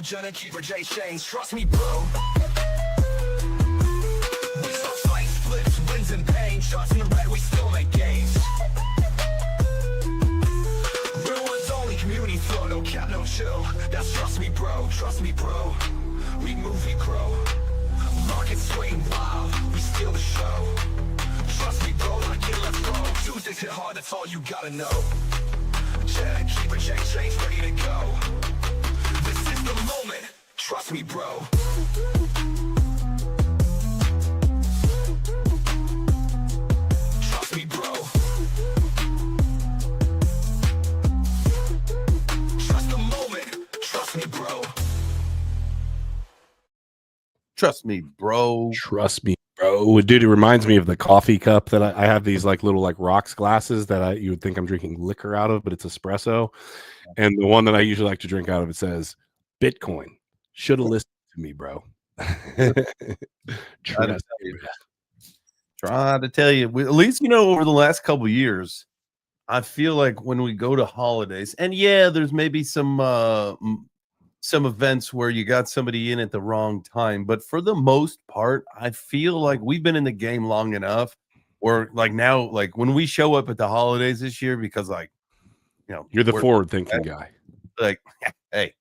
JChains and Keeper, JChains, trust me, bro. We still fight, splits, wins, and pain. Shots in the red, we still make gains. Real ones only, community flow, no cap, no chill. That's trust me, bro, trust me, bro. We move, we grow. Market swing wild, we steal the show. Trust me, bro, like it, let's go. Tuesdays hit hard, that's all you gotta know. Keeper, JChains, ready to go. This is the moment, trust me, bro. Trust me, bro. Trust the moment, trust me, bro. Trust me, bro. Trust me, bro. Dude, it reminds me of the coffee cup that I have these like little like rocks glasses that you would think I'm drinking liquor out of, but it's espresso. And the one that I usually like to drink out of, it says Bitcoin. Should have listened to me, bro. Try to tell you, at least, you know, over the last couple of years, I feel like when we go to holidays, and yeah, there's maybe some events where you got somebody in at the wrong time, but for the most part, I feel like we've been in the game long enough where like now, like when we show up at the holidays this year, because like, you know, you're the forward thinking guy. Like, hey,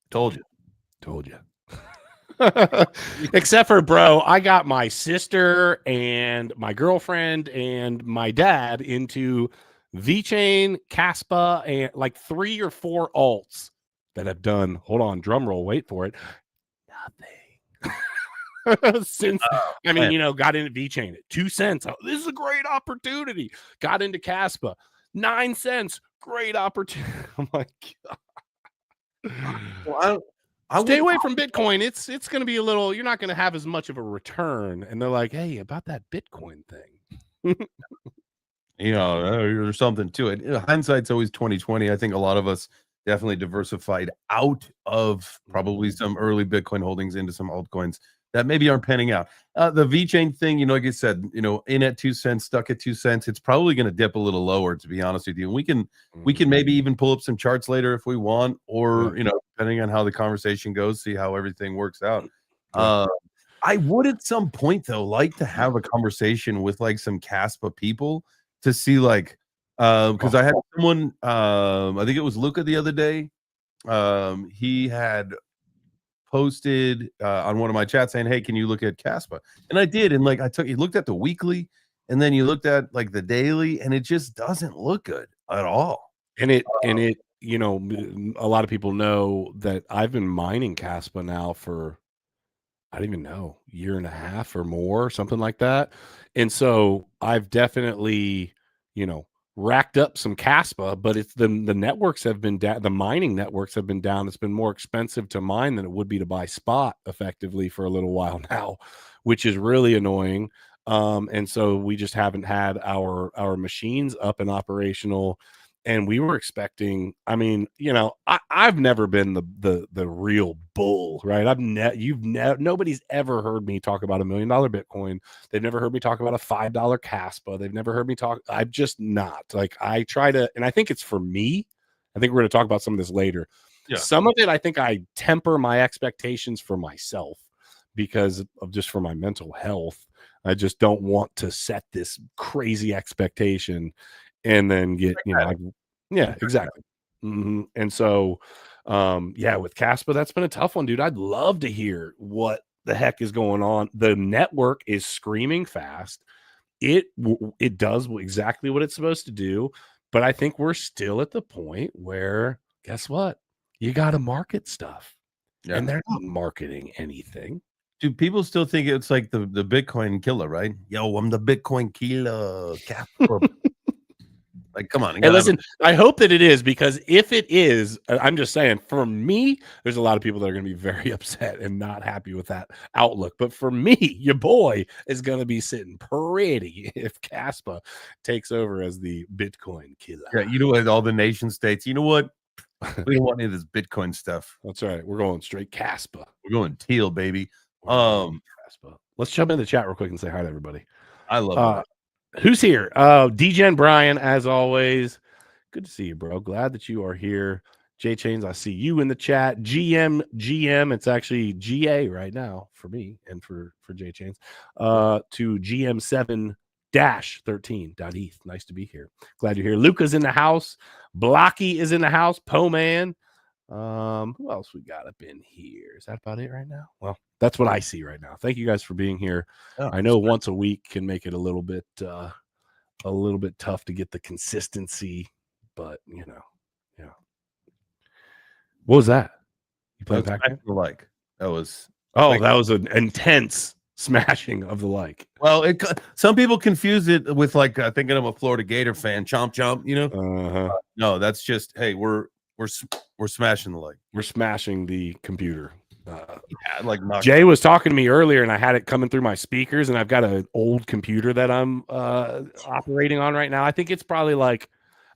told you. Except for, bro, I got my sister and my girlfriend and my dad into VeChain, Caspa, and like 3 or 4 alts that have done, hold on, drum roll, wait for it, nothing. Since, I mean, you know, got into VeChain at 2 cents. Oh, this is a great opportunity. Got into Caspa, 9 cents. Great opportunity. I'm like, well, stay away from Bitcoin. It's going to be a little, you're not going to have as much of a return. And they're like, hey, about that Bitcoin thing. You know, there's something to it. You know, hindsight's always 2020. I think a lot of us definitely diversified out of probably some early Bitcoin holdings into some altcoins that maybe aren't panning out. The VeChain thing, you know, like I said, you know, in at 2 cents, stuck at 2 cents. It's probably going to dip a little lower, to be honest with you. And we can maybe even pull up some charts later if we want, or you know, depending on how the conversation goes, see how everything works out. I would at some point though like to have a conversation with like some Caspa people to see like because I had someone, I think it was Luca the other day. He had posted on one of my chats saying, hey, can you look at Caspa? And I did. And like you looked at the weekly and then you looked at like the daily, and it just doesn't look good at all. And it, you know, a lot of people know that I've been mining Caspa now for, I don't even know, 1.5 years or more, something like that. And so I've definitely, you know, racked up some Caspa, but it's the networks have been down. The mining networks have been down. It's been more expensive to mine than it would be to buy spot effectively for a little while now, which is really annoying. And so we just haven't had our machines up and operational. And we were expecting, I mean, you know, I've never been the real bull, right? Nobody's ever heard me talk about $1 million Bitcoin. They've never heard me talk about a $5 Caspa. They've never heard me talk. I'm just not like, I try to, and I think it's for me. I think we're going to talk about some of this later. Yeah. Some of it, I think I temper my expectations for myself because of just for my mental health. I just don't want to set this crazy expectation and then get, you know, yeah, exactly. And so, yeah, with Caspa, that's been a tough one, dude. I'd love to hear what the heck is going on. The network is screaming fast. It does exactly what it's supposed to do. But I think we're still at the point where, guess what? You got to market stuff. Yeah. And they're not marketing anything. Do people still think it's like the Bitcoin killer, right? Yo, I'm the Bitcoin killer. Like, come on. Hey, listen, I hope that it is, because if it is, I'm just saying, for me, there's a lot of people that are going to be very upset and not happy with that outlook. But for me, your boy is going to be sitting pretty if Caspa takes over as the Bitcoin killer. Yeah, you know what? All the nation states, you know what? We don't want any of this Bitcoin stuff. That's right. We're going straight Caspa. We're going teal, baby. Caspa. Let's jump in the chat real quick and say hi to everybody. I love it. Who's here? Degen Brian, as always. Good to see you, bro. Glad that you are here. JChains, I see you in the chat. GM, it's actually GA right now for me and for JChains. To GM7-13.eth. Nice to be here. Glad you're here. Luca's in the house. Blocky is in the house. Po-Man. Who else we got up in here? Is that about it right now? Well, that's what I see right now. Thank you guys for being here. Oh, I know once a week can make it a little bit tough to get the consistency, but you know, yeah. What was that? You playing Pac-Man? The like. That was that was an intense smashing of the like. Well, some people confuse it with like thinking I'm a Florida Gator fan. Chomp chomp, you know. No, that's just we're smashing the like. We're smashing the computer. Like Jay was talking to me earlier, and I had it coming through my speakers, and I've got an old computer that I'm operating on right now. I think it's probably like,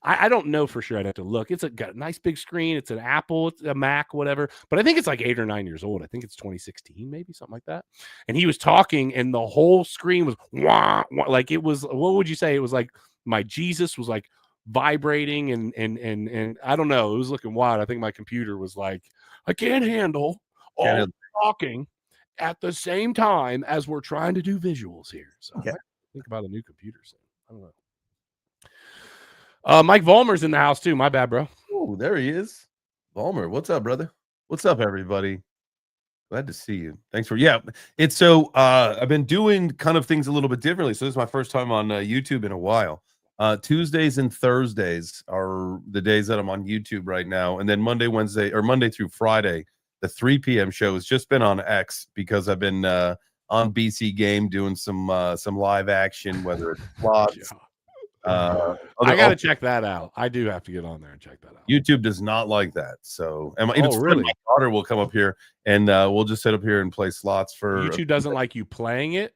I don't know for sure. I'd have to look. It's got a nice big screen. It's an Apple, it's a Mac, whatever. But I think it's like 8 or 9 years old. I think it's 2016, maybe something like that. And he was talking, and the whole screen was wah, wah, like it was. What would you say? It was like my Jesus was like vibrating, and I don't know. It was looking wild. I think my computer was like, I can't handle all talking at the same time as we're trying to do visuals here. So think about a new computer soon. I don't know. Mike Vollmer's in the house too. My bad, bro. Oh, there he is. Vollmer, what's up, brother? What's up, everybody? Glad to see you. Thanks for it's so I've been doing kind of things a little bit differently. So this is my first time on YouTube in a while. Tuesdays and Thursdays are the days that I'm on YouTube right now, and then Monday through Friday, the 3 p.m. show has just been on X because I've been on BC Game doing some live action, whether it's vlogs. I gotta check that out. I do have to get on there and check that out. YouTube does not like that, so really? My daughter will come up here and we'll just sit up here and play slots for. YouTube doesn't like you playing it.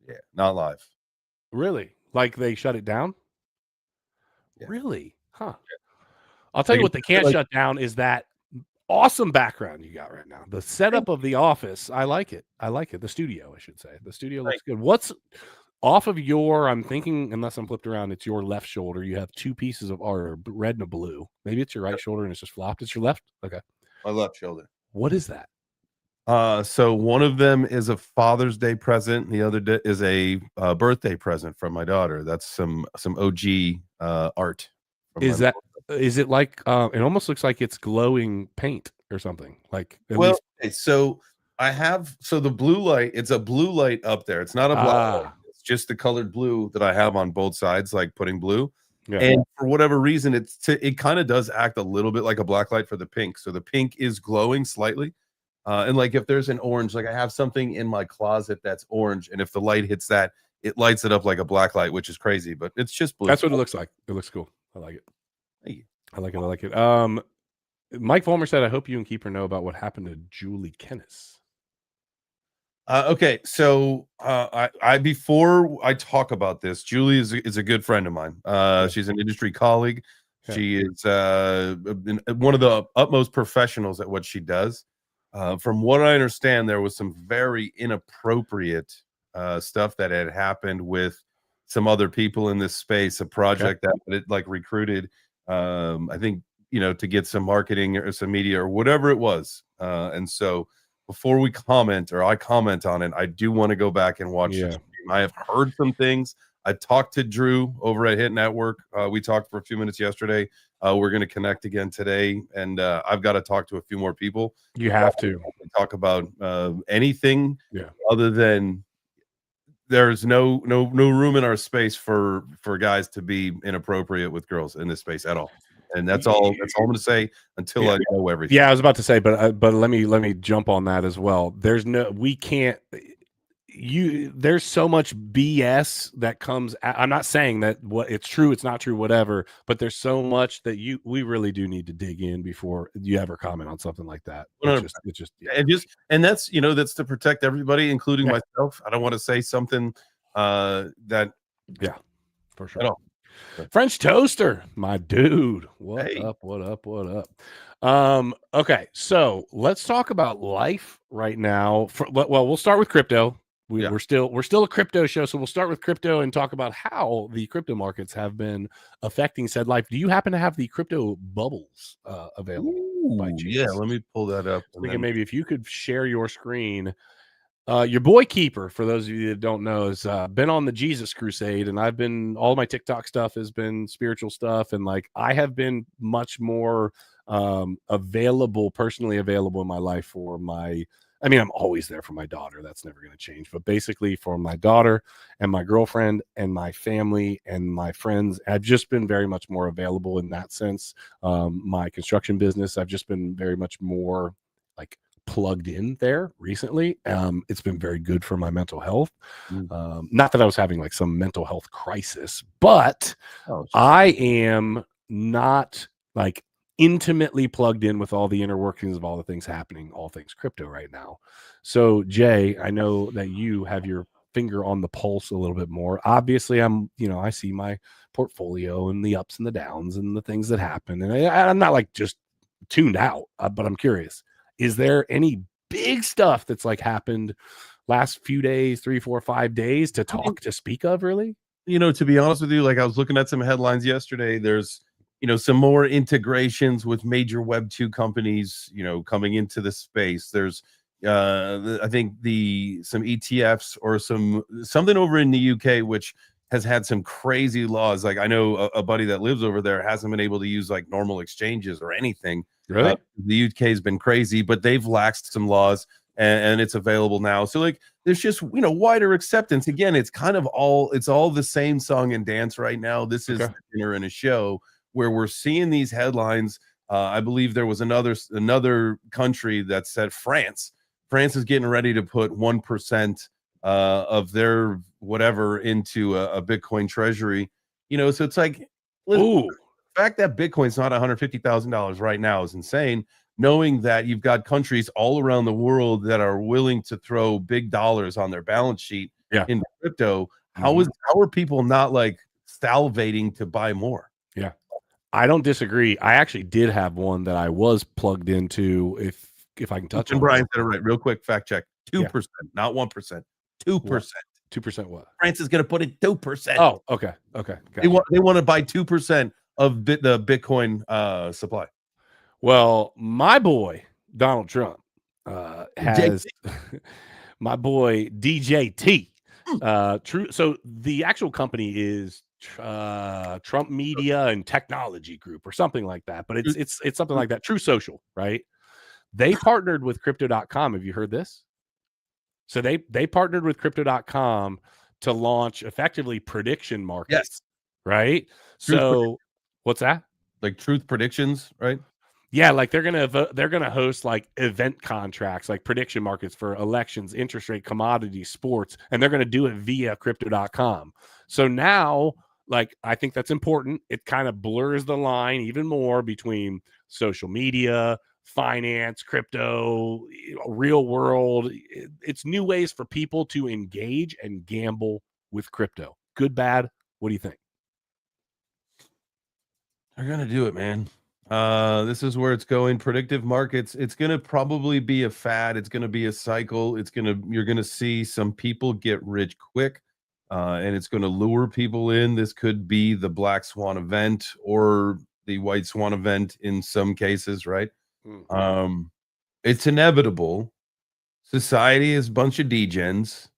Yeah, not live. Really? Like they shut it down? Yeah. Really? Huh? I'll tell you what they can't shut down is that awesome background you got right now. The setup of the office, I like it. The studio, I should say. The studio looks good. What's off of your, I'm thinking, unless I'm flipped around, it's your left shoulder. You have two pieces of red and a blue. Maybe it's your right shoulder and it's just flopped. It's your left? Okay. My left shoulder. What is that? So one of them is a Father's Day present. The other is a birthday present from my daughter. That's some OG art. Is it like it almost looks like it's glowing paint or something? Like so I have the blue light. It's a blue light up there. It's not a black light. It's just the colored blue that I have on both sides, like putting blue. Yeah. And for whatever reason, it kind of does act a little bit like a black light for the pink. So the pink is glowing slightly. And like if there's an orange, like I have something in my closet that's orange, and if the light hits that, it lights it up like a black light, which is crazy, but it's just blue. That's what it looks like. It looks cool. I like it. Thank you. I like it. Mike Vollmer said, I hope you and Keeper know about what happened to Julie Kennis. Okay, so I before I talk about this, Julie is a good friend of mine. She's an industry colleague. Yeah. She is one of the utmost professionals at what she does. From what I understand, there was some very inappropriate stuff that had happened with some other people in this space, a project that it like recruited, I think, to get some marketing or some media or whatever it was. And so before we comment or I comment on it, I do want to go back and watch the stream. I have heard some things. I talked to Drew over at Hit Network. We talked for a few minutes yesterday. We're going to connect again today, and I've got to talk to a few more people. You have to talk about anything other than there's no room in our space for guys to be inappropriate with girls in this space at all. And that's all I'm going to say until I know everything. Yeah, I was about to say, but let me jump on that as well. There's so much BS that comes. I'm not saying that what it's true, it's not true, whatever. But there's so much that we really do need to dig in before you ever comment on something like that. And that's that's to protect everybody, including myself. I don't want to say something that for sure. French Toaster, my dude. What up? Okay, so let's talk about life right now. Well, we'll start with crypto. We're still a crypto show, so we'll start with crypto and talk about how the crypto markets have been affecting said life. Do you happen to have the crypto bubbles available by chance? Yeah, let me pull that up. Thinking maybe if you could share your screen. Your boy Keeper, for those of you that don't know, has been on the Jesus crusade, and all my TikTok stuff has been spiritual stuff, and like I have been much more personally available in my life for I'm always there for my daughter. That's never going to change. But basically for my daughter and my girlfriend and my family and my friends, I've just been very much more available in that sense. My construction business, I've just been very much more like plugged in there recently. It's been very good for my mental health. Not that I was having like some mental health crisis, but I am not like intimately plugged in with all the inner workings of all the things happening, all things crypto right now. So Jay, I know that you have your finger on the pulse a little bit more. Obviously I see my portfolio and the ups and the downs and the things that happen. And I'm not like just tuned out, but I'm curious, is there any big stuff that's like happened last few days, 3, 4, 5 days to speak of really? To be honest with you, like I was looking at some headlines yesterday, there's some more integrations with major Web 2 companies, coming into the space. There's I think some ETFs or something over in the UK, which has had some crazy laws. Like I know a buddy that lives over there hasn't been able to use like normal exchanges or anything. Really? The UK has been crazy, but they've laxed some laws and it's available now. So like there's just wider acceptance. Again, it's all the same song and dance right now. This is dinner and a show where we're seeing these headlines. I believe there was another country that said France is getting ready to put 1% of their whatever into a Bitcoin treasury. So it's like, the fact that Bitcoin's not $150,000 right now is insane. Knowing that you've got countries all around the world that are willing to throw big dollars on their balance sheet into crypto, how are people not like salivating to buy more? Yeah, I don't disagree. I actually did have one that I was plugged into. If I can touch on, Brian said it right. Real quick, fact check: 2%, not 1%. 2%. 2% what? France is going to put it 2%. Oh, okay. Gotcha. They want to buy 2% of the Bitcoin supply. Well, my boy Donald Trump has my boy DJT. True. So the actual company is Trump Media and Technology Group or something like that, but it's something like that. True Social, right? They partnered with Crypto.com. Have you heard this? So they partnered with Crypto.com to launch effectively prediction markets, right? What's that? Like truth predictions, right? Yeah, like they're gonna host like event contracts, like prediction markets for elections, interest rate, commodities, sports, and they're gonna do it via Crypto.com. So now, like I think that's important. It kind of blurs the line even more between social media, finance, crypto, real world. It's new ways for people to engage and gamble with crypto. Good, bad? What do you think? They're gonna do it, man. This is where it's going. Predictive markets, it's gonna probably be a fad, it's gonna be a cycle, you're gonna see some people get rich quick, and it's gonna lure people in. This could be the black swan event or the white swan event in some cases, right? It's inevitable. Society is a bunch of degens.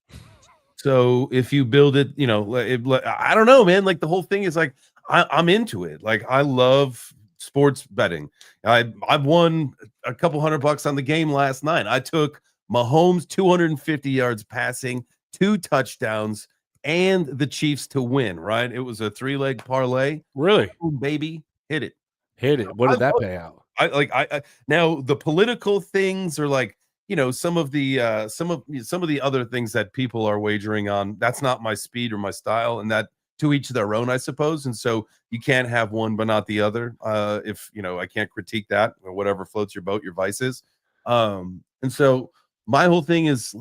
So if you build it, I don't know, man. Like the whole thing is like I'm into it. Like I love sports betting. I've won a couple $100 on the game last night. I took Mahomes 250 yards passing, 2 touchdowns, and the Chiefs to win. Right? It was a 3-leg parlay. Really, Boom, baby, hit it. What did that pay out? I now the political things are like some of the other things that people are wagering on. That's not my speed or my style, and that to each their own, I suppose. And so you can't have one but not the other. If I can't critique that or whatever floats your boat, your vices. And so my whole thing is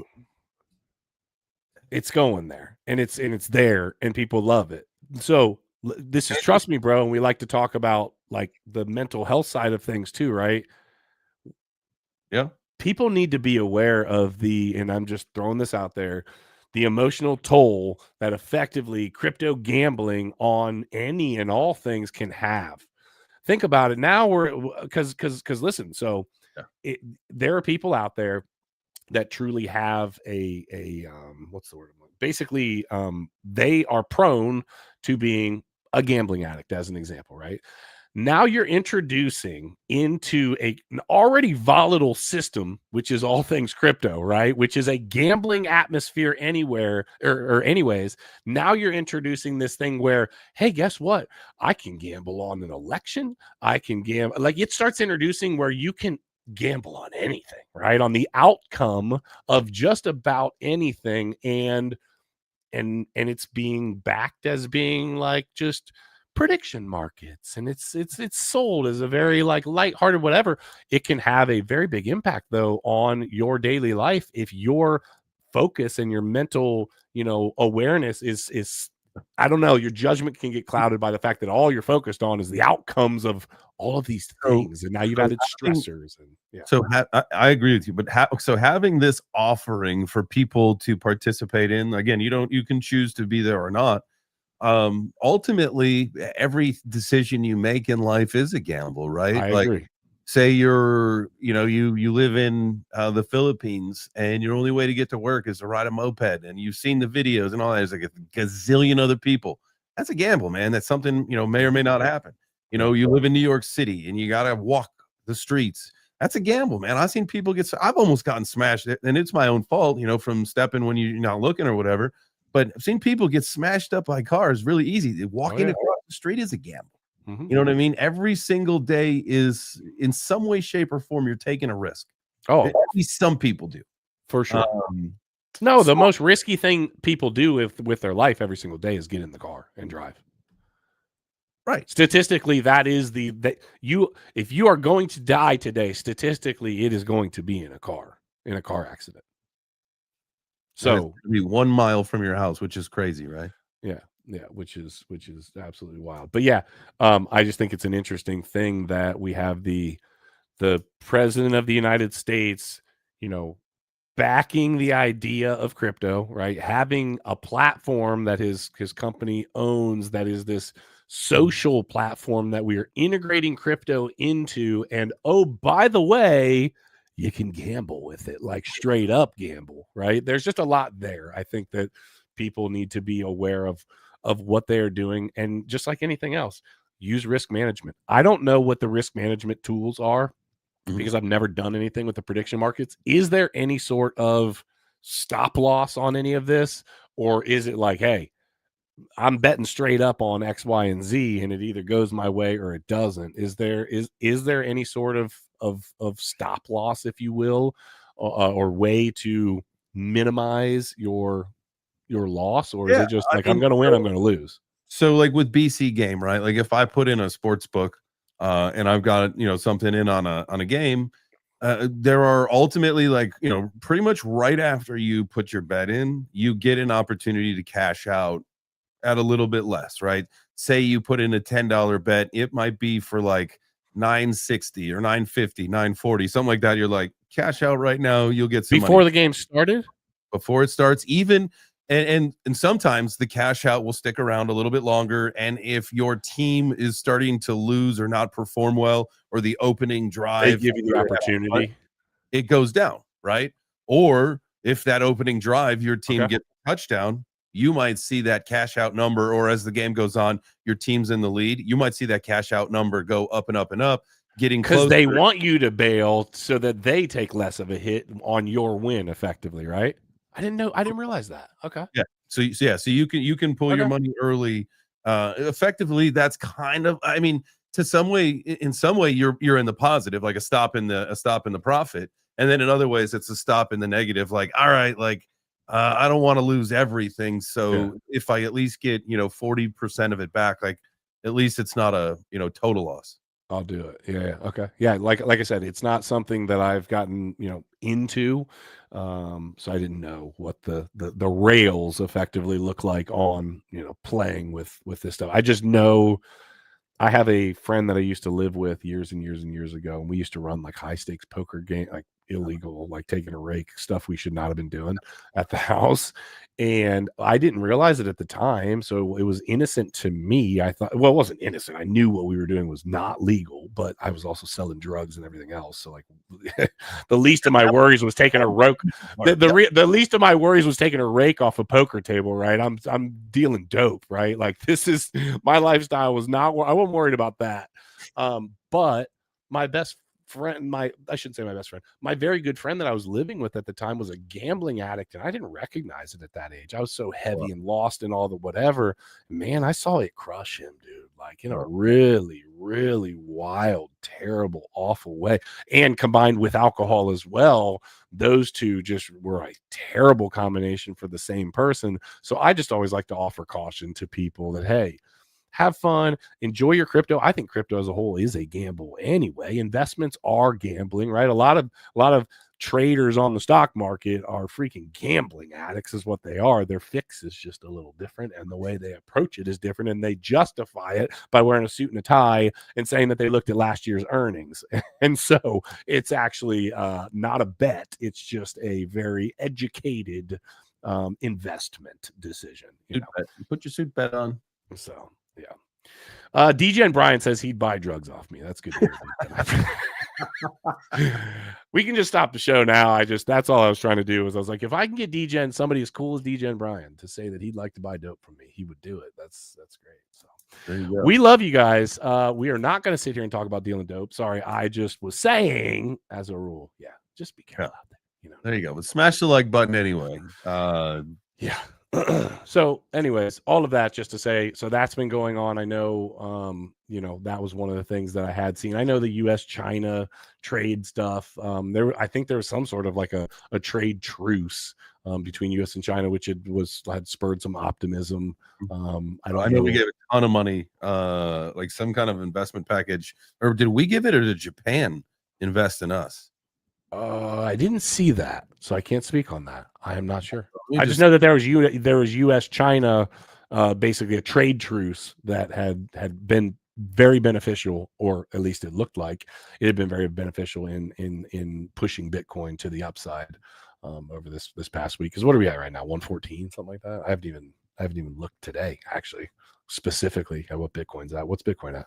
it's going there, and it's there, and people love it. So this is Trust Me, Bro, and we like to talk about like the mental health side of things too, right? Yeah. People need to be aware of and I'm just throwing this out there, the emotional toll that effectively crypto gambling on any and all things can have. Think about it now. Because listen, so there are people out there that truly have a what's the word? Basically, they are prone to being a gambling addict, as an example, right? Now you're introducing into an already volatile system, which is all things crypto, right? Which is a gambling atmosphere anywhere or anyways. Now you're introducing this thing where, hey, guess what? I can gamble on an election. I can gamble. Like, it starts introducing where you can gamble on anything, right? On the outcome of just about anything. And it's being backed as being like just prediction markets, and it's sold as a very like lighthearted whatever. It can have a very big impact though on your daily life if your focus and your mental, awareness is I don't know, your judgment can get clouded by the fact that all you're focused on is the outcomes of all of these things, and now you've added stressors. And so I agree with you, but so having this offering for people to participate in, again, you can choose to be there or not. Ultimately, every decision you make in life is a gamble, right? I agree. Say you live in the Philippines and your only way to get to work is to ride a moped, and you've seen the videos and all that. There's like a gazillion other people. That's a gamble, man. That's something, may or may not happen. You live in New York City and you got to walk the streets. That's a gamble, man. I've seen people I've almost gotten smashed, and it's my own fault, from stepping when you're not looking or whatever. But I've seen people get smashed up by cars really easy. Walking across the street is a gamble. Mm-hmm. You know what I mean? Every single day is, in some way, shape, or form, you're taking a risk. Oh, at least some people do, for sure. The most risky thing people do with their life every single day is get in the car and drive. Right. Statistically, that is if you are going to die today, statistically, it is going to be in a car accident. So be 1 mile from your house, which is crazy, right? Yeah, which is absolutely wild. But yeah, I just think it's an interesting thing that we have the president of the United States, backing the idea of crypto, right? Having a platform that his company owns, that is this social platform that we are integrating crypto into. And oh, by the way, you can gamble with it, like straight up gamble, right? There's just a lot there. I think that people need to be aware of what they are doing. And just like anything else, use risk management. I don't know what the risk management tools are because I've never done anything with the prediction markets. Is there any sort of stop loss on any of this? Or is it like, hey, I'm betting straight up on X, Y, and Z, and it either goes my way or it doesn't? Is there any sort of stop loss, if you will, or way to minimize your loss, or is it just like, I'm going to win, I'm going to lose? So like with BC game, right? Like if I put in a sports book and I've got something in on a game, there are ultimately pretty much right after you put your bet in, you get an opportunity to cash out at a little bit less, right? Say you put in a $10 bet, it might be for like $9.60 or $9.50, $9.40, something like that. You're like, cash out right now, you'll get some before money. The game started, before it starts, even. And sometimes the cash out will stick around a little bit longer. And if your team is starting to lose or not perform well, or the opening drive, they give you the opportunity, it goes down, right? Or if that opening drive, your team gets a touchdown, you might see that cash out number, or as the game goes on, your team's in the lead, you might see that cash out number go up and up and up, getting closer. Because they want you to bail so that they take less of a hit on your win effectively, right? I didn't realize that. Okay. Yeah. So you can pull your money early. Effectively, that's kind of, I mean, in some way you're in the positive, like a stop in the profit. And then in other ways, it's a stop in the negative. Like, all right, like I don't want to lose everything. So if I at least get 40% of it back, like at least it's not a total loss. I'll do it. Yeah. Okay. Yeah. Like I said, it's not something that I've gotten, into. So I didn't know what the rails effectively look like on, playing with this stuff. I just know I have a friend that I used to live with years and years and years ago, and we used to run like high stakes poker game. Like illegal, like taking a rake, stuff we should not have been doing at the house. And I didn't realize it at the time. So it was innocent to me. I thought, well, it wasn't innocent. I knew what we were doing was not legal, but I was also selling drugs and everything else. So like the least of my worries was taking a rake. The least of my worries was taking a rake off a poker table, right? I'm dealing dope, right? Like this is my lifestyle was not, I wasn't worried about that. But my best friend, I shouldn't say my best friend, my very good friend that I was living with at the time was a gambling addict, and I didn't recognize it at that age. I was so heavy and lost in all the whatever. Man, I saw it crush him, dude, like in a really, really wild, terrible, awful way. And combined with alcohol as well, those two just were a terrible combination for the same person. So I just always like to offer caution to people that, hey, have fun, enjoy your crypto. I think crypto as a whole is a gamble anyway. Investments are gambling, right? A lot of traders on the stock market are freaking gambling addicts is what they are. Their fix is just a little different, and the way they approach it is different, and they justify it by wearing a suit and a tie and saying that they looked at last year's earnings. And so it's actually not a bet. It's just a very educated investment decision. Put your suit bet on. So yeah. DJ Brian says he'd buy drugs off me. That's good to hear. We can just stop the show now. That's all I was trying to do. Was I was like, if I can get DJ, somebody as cool as DJ Brian, to say that he'd like to buy dope from me, he would do it. That's great. So there you go. We love you guys. We are not going to sit here and talk about dealing dope. Sorry, I just was saying as a rule, yeah, just be careful out there. There you go. But smash the like button anyway. Yeah. So anyways, all of that just to say, so that's been going on. I know, that was one of the things that I had seen. I know the US-China trade stuff. I think there was some sort of like a trade truce between US and China, which had spurred some optimism. I know we gave a ton of money, like some kind of investment package. Or did we give it, or did Japan invest in us? I didn't see that, so I can't speak on that. I am not sure. I just know that there was US-China, basically a trade truce that had been very beneficial, or at least it looked like it had been very beneficial in pushing Bitcoin to the upside over this past week. Because what are we at right now? 114, something like that. I haven't even looked today, actually, specifically at what Bitcoin's at. What's Bitcoin at?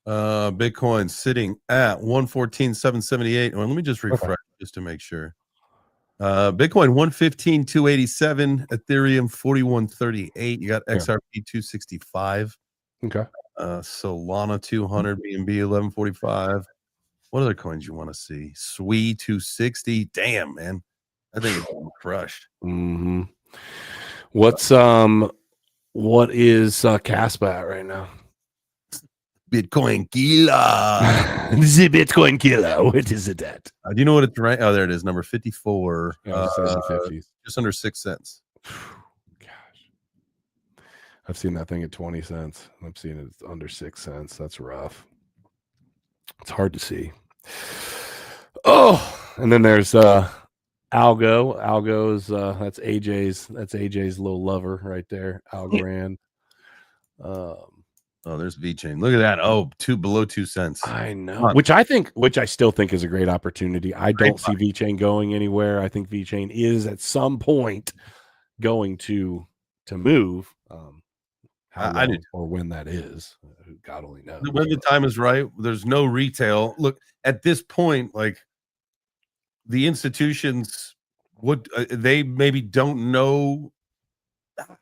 Bitcoin sitting at 114,778. Well, let me just refresh just to make sure. Bitcoin 115,287, Ethereum 4138. You got XRP 265. Okay. Solana 200, BNB 1145. What other coins you want to see? SWI 260. Damn, man, I think it's crushed. Mm-hmm. What is Caspa at right now? Bitcoin killer. The Bitcoin killer. What is it at? Do you know what it's right? Oh, there it is, number 54. Just under 6 cents. Gosh, I've seen that thing at 20 cents. I've seen it under 6 cents. That's rough. It's hard to see. Oh, and then there's Algo. Algo's that's AJ's little lover right there. Algorand. Oh, there's VeChain. Look at that. Oh, below 2 cents. I know. Which I still think is a great opportunity. I don't see VeChain going anywhere. I think VeChain is at some point going to move. How long or when that is, God only knows. When the time is right, there's no retail. Look, at this point, like the institutions, they maybe don't know.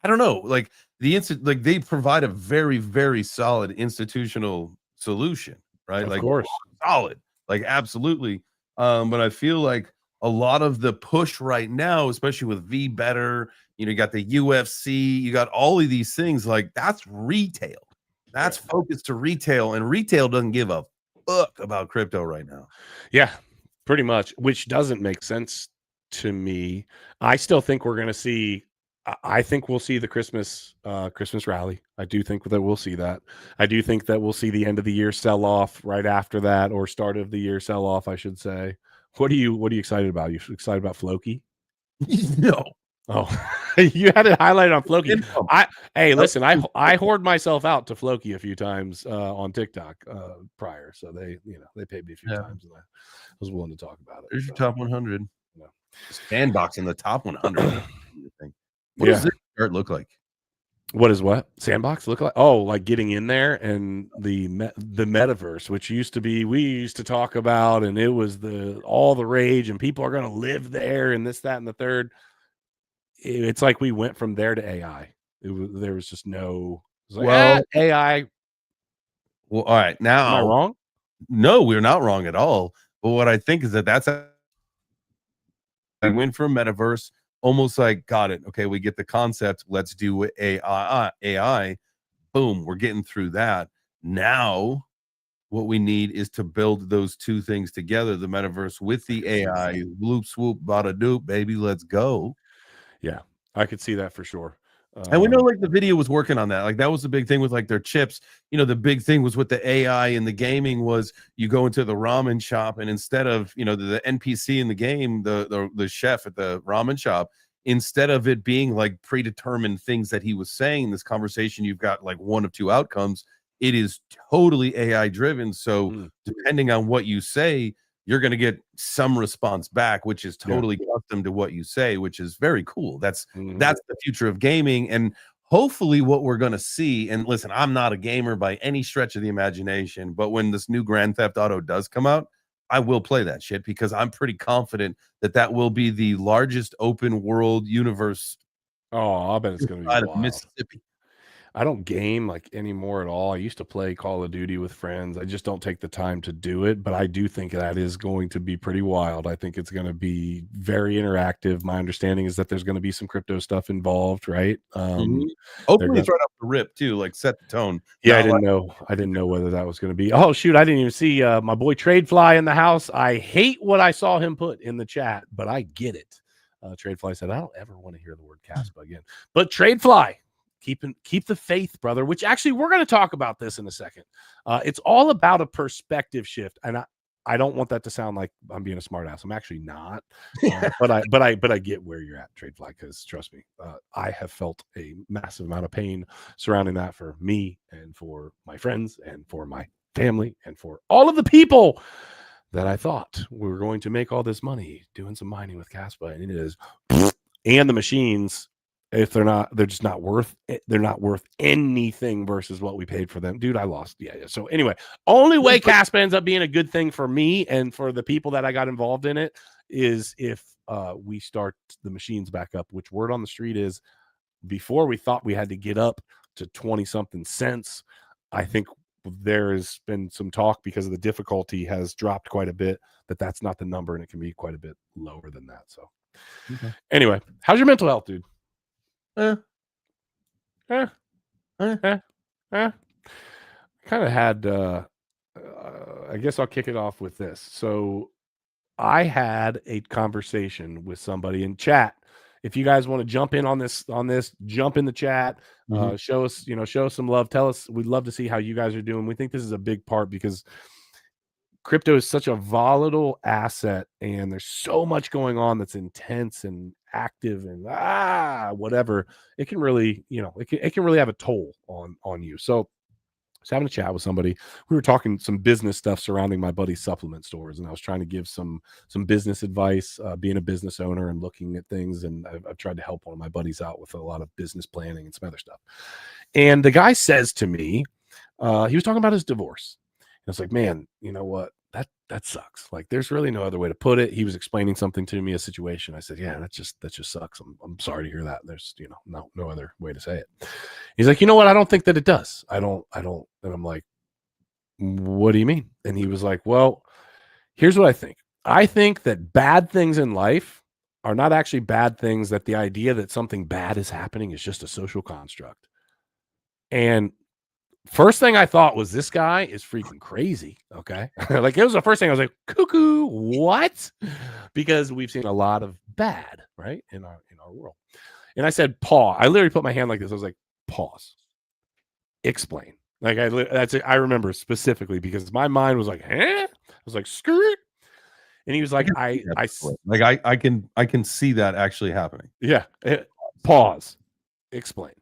I don't know. Like they provide a very, very solid institutional solution, right? Of course, solid, like absolutely. But I feel like a lot of the push right now, especially with V Better, you got the UFC, you got all of these things. Like that's retail. That's focused to retail, and retail doesn't give a fuck about crypto right now. Yeah, pretty much, which doesn't make sense to me. I still think we're going to see. I think we'll see the Christmas rally. I do think that we'll see that. I do think that we'll see the end of the year sell off right after that, or start of the year sell off, I should say. What are you excited about? You excited about Floki? No. Oh, you had it highlighted on Floki. Income. Hey, listen, I hoard myself out to Floki a few times on TikTok prior, so they paid me a few times, and I was willing to talk about it. There's your top 100. Yeah. Sandbox in the top 100. What Yeah. does this chart look like? What is what? Sandbox look like? Oh, like getting in there and the metaverse, which used to be, we used to talk about, and it was all the rage, and people are going to live there, and this, that, and the third. It's like we went from there to AI. There was just no. It was like, AI. Well, all right. Now, am I wrong? No, we're not wrong at all. But what I think is that's I went from metaverse, almost like, got it. Okay, we get the concept. Let's do AI. Boom, we're getting through that. Now, what we need is to build those two things together: the metaverse with the AI. Loop, swoop, bada doop, baby. Let's go. Yeah, I could see that for sure. And we know, like, the video was working on that. Like, that was the big thing with, like, their chips. The big thing was with the AI and the gaming was you go into the ramen shop, and instead of, the NPC in the game, the chef at the ramen shop, instead of it being like predetermined things that he was saying in this conversation, you've got like one of two outcomes. It is totally AI driven. So depending on what you say, you're going to get some response back, which is totally custom to what you say, which is very cool. That's the future of gaming. And hopefully what we're going to see, and listen, I'm not a gamer by any stretch of the imagination, but when this new Grand Theft Auto does come out, I will play that shit because I'm pretty confident that will be the largest open world universe. Oh, I bet it's going to be wild. Mississippi. I don't game like anymore at all. I used to play Call of Duty with friends. I just don't take the time to do it, but I do think that is going to be pretty wild. I think it's going to be very interactive. My understanding is that there's going to be some crypto stuff involved, right? Hopefully it's right off the rip too, like set the tone. Yeah, I didn't know whether that was going to be. Oh shoot, I didn't even see my boy Tradefly in the house. I hate what I saw him put in the chat, but I get it. Tradefly said, I don't ever want to hear the word Caspa again. But Tradefly, keep the faith, brother, which actually we're going to talk about this in a second. It's all about a perspective shift. And I don't want that to sound like I'm being a smart ass. I'm actually not. But I get where you're at, Tradefly, because trust me, I have felt a massive amount of pain surrounding that for me and for my friends and for my family and for all of the people that I thought we were going to make all this money doing some mining with Caspa, and it is, and the machines, if they're just not worth it, they're not worth anything versus what we paid for them. Dude, I lost. Yeah. So anyway, only way Caspa ends up being a good thing for me and for the people that I got involved in it is if we start the machines back up, which word on the street is before we thought we had to get up to 20 something cents. I think there has been some talk because of the difficulty has dropped quite a bit, that's not the number, and it can be quite a bit lower than that. So anyway, how's your mental health, dude? Kind of had I guess I'll kick it off with this. So I had a conversation with somebody in chat. If you guys want to jump in on this, jump in the chat, show us some love. Tell us, we'd love to see how you guys are doing. We think this is a big part because crypto is such a volatile asset and there's so much going on that's intense and active and whatever. It can really, it can really have a toll on you. So I was having a chat with somebody. We were talking some business stuff surrounding my buddy's supplement stores, and I was trying to give some business advice, being a business owner and looking at things. And I've tried to help one of my buddies out with a lot of business planning and some other stuff. And the guy says to me, he was talking about his divorce. And I was like, man, you know what? That sucks. Like, there's really no other way to put it. He was explaining something to me, a situation. I said, yeah, that just sucks. I'm sorry to hear that. There's, no other way to say it. He's like, you know what? I don't think that it does. I don't. And I'm like, what do you mean? And he was like, well, here's what I think. I think that bad things in life are not actually bad things, that the idea that something bad is happening is just a social construct. And first thing I thought was, this guy is freaking crazy. Okay. Like, it was the first thing I was like, cuckoo, what? Because we've seen a lot of bad, right, in our world. And I said, pause. I literally put my hand like this. I was like, pause. Explain. Like, I remember specifically because my mind was like, I was like, skirt. And he was like, I can see that actually happening. Yeah. Pause. Explain.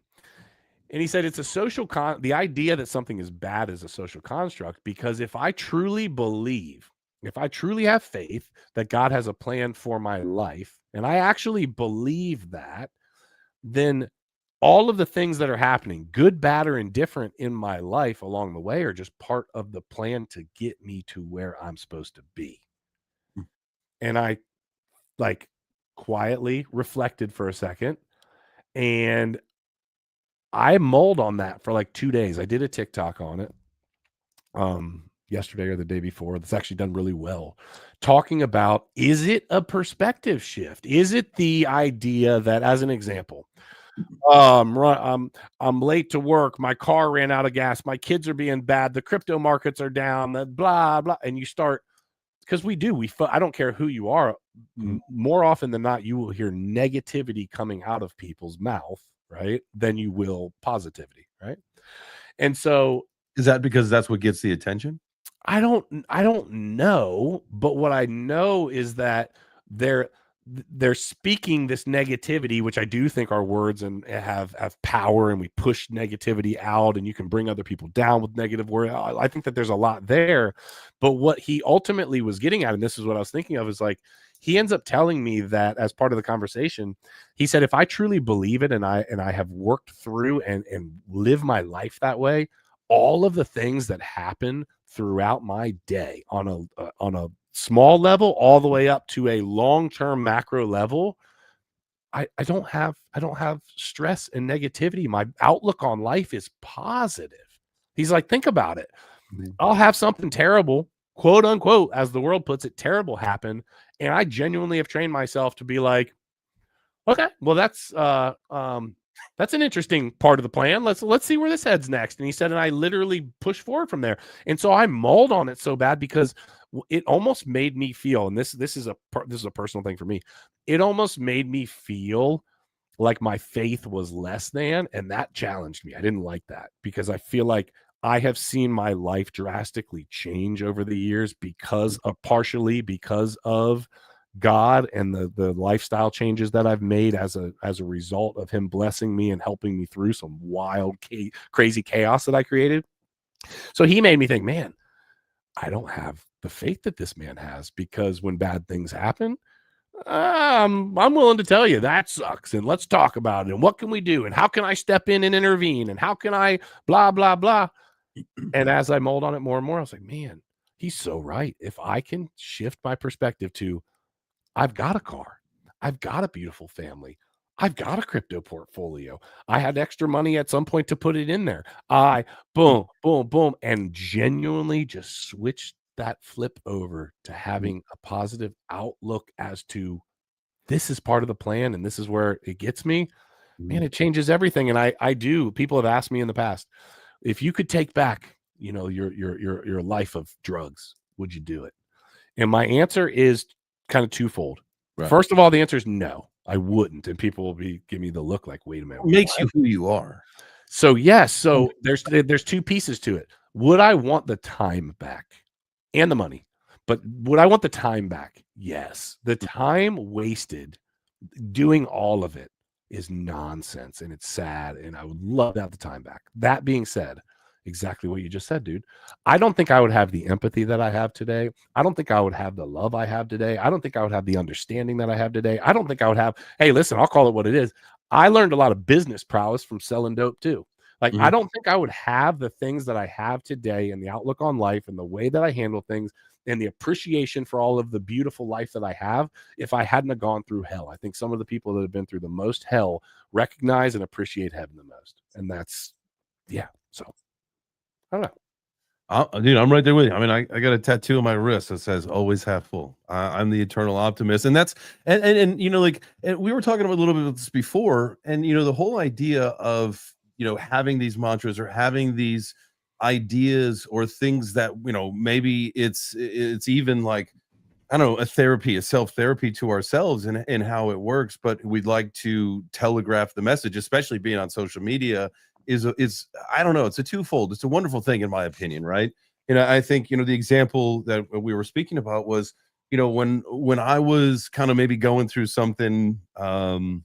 And he said it's a social the idea that something is bad is a social construct, because if I truly believe, if I truly have faith that God has a plan for my life, and I actually believe that, then all of the things that are happening, good, bad, or indifferent in my life along the way, are just part of the plan to get me to where I'm supposed to be. And I like quietly reflected for a second, and I mulled on that for like 2 days. I did a TikTok on it yesterday or the day before. That's actually done really well, talking about, is it a perspective shift? Is it the idea that, as an example, I'm late to work, my car ran out of gas, my kids are being bad, the crypto markets are down, the blah blah, and you start, because I don't care who you are, more often than not you will hear negativity coming out of people's mouth, right, than you will positivity, right? And so, is that because that's what gets the attention? I don't know, but what I know is that they're speaking this negativity, which I do think are words and have power, and we push negativity out, and you can bring other people down with negative words. I think that there's a lot there, but what he ultimately was getting at, and this is what I was thinking of, is like, he ends up telling me that as part of the conversation, he said, if I truly believe it, and I have worked through and live my life that way, all of the things that happen throughout my day on a small level all the way up to a long-term macro level, I don't have stress and negativity. My outlook on life is positive. He's like, think about it. I'll have something terrible, quote unquote, as the world puts it, terrible happen, and I genuinely have trained myself to be like, okay, well, that's an interesting part of the plan. Let's see where this heads next. And he said, and I literally push forward from there. And so I mulled on it so bad, because it almost made me feel, and this is a personal thing for me, it almost made me feel like my faith was less than, and that challenged me. I didn't like that, because I feel like I have seen my life drastically change over the years partially because of God and the lifestyle changes that I've made as a result of him blessing me and helping me through some wild, crazy chaos that I created. So he made me think, man, I don't have the faith that this man has, because when bad things happen, I'm willing to tell you that sucks, and let's talk about it, and what can we do, and how can I step in and intervene, and how can I blah blah blah. And as I mulled on it more and more, I was like, man, he's so right. If I can shift my perspective to, I've got a car, I've got a beautiful family, I've got a crypto portfolio, I had extra money at some point to put it in there, boom boom boom, and genuinely just switch that flip over to having a positive outlook as to, this is part of the plan and this is where it gets me, man, it changes everything. And I do, people have asked me in the past, if you could take back, your life of drugs, would you do it? And my answer is kind of twofold. Right. First of all, the answer is no, I wouldn't. And people will give me the look like, wait a minute. What makes you who you are? So yes, so there's two pieces to it. Would I want the time back and the money? But would I want the time back? Yes. The time wasted doing all of it is nonsense, and it's sad, and I would love to have the time back. That being said, exactly what you just said, dude. I don't think I would have the empathy that I have today. I don't think I would have the love I have today. I don't think I would have the understanding that I have today. I don't think I would have, hey, listen, I'll call it what it is. I learned a lot of business prowess from selling dope too. Like, I don't think I would have the things that I have today, and the outlook on life and the way that I handle things and the appreciation for all of the beautiful life that I have, if I hadn't have gone through hell. I think some of the people that have been through the most hell recognize and appreciate heaven the most. And that's, yeah. So I don't know. Dude, I'm right there with you. I mean, I got a tattoo on my wrist that says "always half full." I'm the eternal optimist, and that's and like, and we were talking about a little bit of this before, and the whole idea of having these mantras or having these ideas or things that maybe it's even like, I don't know, a therapy, a self-therapy to ourselves and how it works, but we'd like to telegraph the message, especially being on social media. Is I don't know, it's a twofold. It's a wonderful thing in my opinion, right? I think the example that we were speaking about was you know, when I was kind of maybe going through something, man,